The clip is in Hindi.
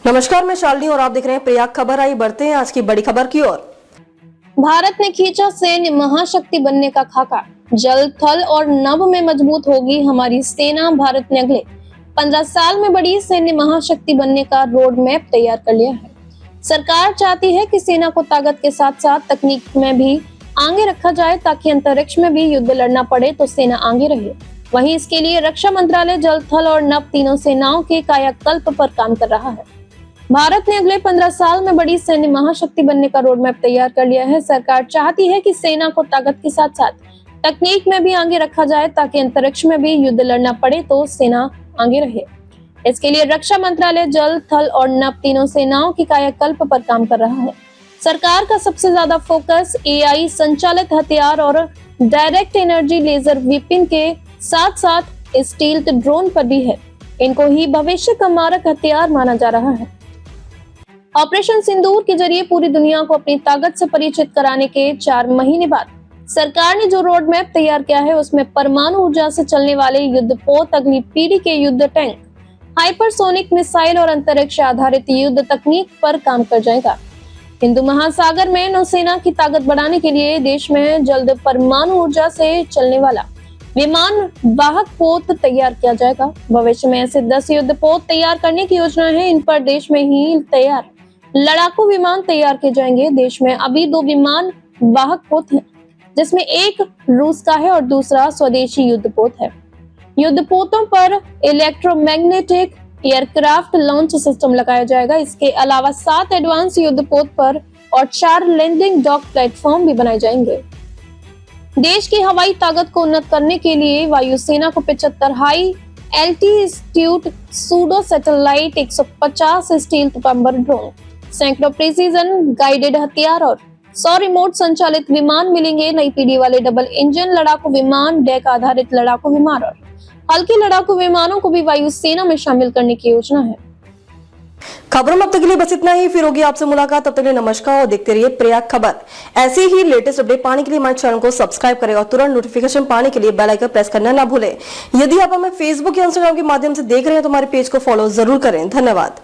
नमस्कार, मैं शालिनी और आप देख रहे हैं प्रयाग खबर। आई बढ़ते हैं आज की बड़ी खबर की ओर। भारत ने खींचा सैन्य महाशक्ति बनने का खाका। जल, थल और नभ में मजबूत होगी हमारी सेना। भारत ने अगले 15 साल में बड़ी सैन्य महाशक्ति बनने का रोड मैप तैयार कर लिया है। सरकार चाहती है कि सेना को ताकत के साथ साथ तकनीक में भी आगे रखा जाए, ताकि अंतरिक्ष में भी युद्ध लड़ना पड़े तो सेना आगे रहे। वहीं इसके लिए रक्षा मंत्रालय जल, थल और नभ तीनों सेनाओं के कायाकल्प पर काम कर रहा है। भारत ने अगले 15 साल में बड़ी सैन्य महाशक्ति बनने का रोड मैप तैयार कर लिया है। सरकार चाहती है कि सेना को ताकत के साथ साथ तकनीक में भी आगे रखा जाए, ताकि अंतरिक्ष में भी युद्ध लड़ना पड़े तो सेना आगे रहे। इसके लिए रक्षा मंत्रालय जल, थल और नभ तीनों सेनाओं की कायाकल्प पर काम कर रहा है। सरकार का सबसे ज्यादा फोकस AI संचालित हथियार और डायरेक्ट एनर्जी लेजर वेपन के साथ साथ स्टील्थ ड्रोन पर भी है। इनको ही भविष्य का मारक हथियार माना जा रहा है। ऑपरेशन सिंदूर के जरिए पूरी दुनिया को अपनी ताकत से परिचित कराने के 4 महीने बाद सरकार ने जो रोड मैप तैयार किया है, उसमें परमाणु ऊर्जा से चलने वाले युद्धपोत, अगली पीढ़ी के युद्ध टैंक, हाइपरसोनिक मिसाइल और अंतरिक्ष आधारित युद्ध तकनीक पर काम कर जाएगा। हिंदू महासागर में नौसेना की ताकत बढ़ाने के लिए देश में जल्द परमाणु ऊर्जा से चलने वाला विमान वाहक पोत तैयार किया जाएगा। भविष्य में ऐसे 10 युद्ध पोत तैयार करने की योजना है। इन पर देश में ही तैयार लड़ाकू विमान तैयार किए जाएंगे। देश में अभी 2 विमान वाहक पोत हैं, जिसमें एक रूस का है और दूसरा स्वदेशी युद्धपोत है। युद्धपोतों पर इलेक्ट्रोमैग्नेटिक एयरक्राफ्ट लॉन्च सिस्टम लगाया जाएगा। इसके अलावा 7 एडवांस युद्धपोत पर और 4 लैंडिंग डॉक प्लेटफॉर्म भी बनाए जाएंगे। देश की हवाई ताकत को उन्नत करने के लिए वायुसेना को 75 high altitude pseudo satellite, 150 stealth bomber drone, सैकड़ों प्रिसीजन गाइडेड हथियार और 100 रिमोट संचालित विमान मिलेंगे। नई पीढ़ी वाले डबल इंजन लड़ाकू विमान, डेक आधारित लड़ाकू विमान और हल्के लड़ाकू विमानों को भी वायुसेना में शामिल करने की योजना है। खबरों में अब तक के लिए बस इतना ही। फिर होगी आपसे मुलाकात, तब तक के लिए नमस्कार और देखते रहिए प्रयाग खबर। ऐसे ही लेटेस्ट अपडेट पाने के लिए हमारे चैनल को सब्सक्राइब करें और तुरंत नोटिफिकेशन पाने के लिए बेल आइकन प्रेस करना ना भूलें। यदि आप हमें फेसबुक या इंस्टाग्राम के माध्यम से देख रहे हैं तो हमारे पेज को फॉलो जरूर करें। धन्यवाद।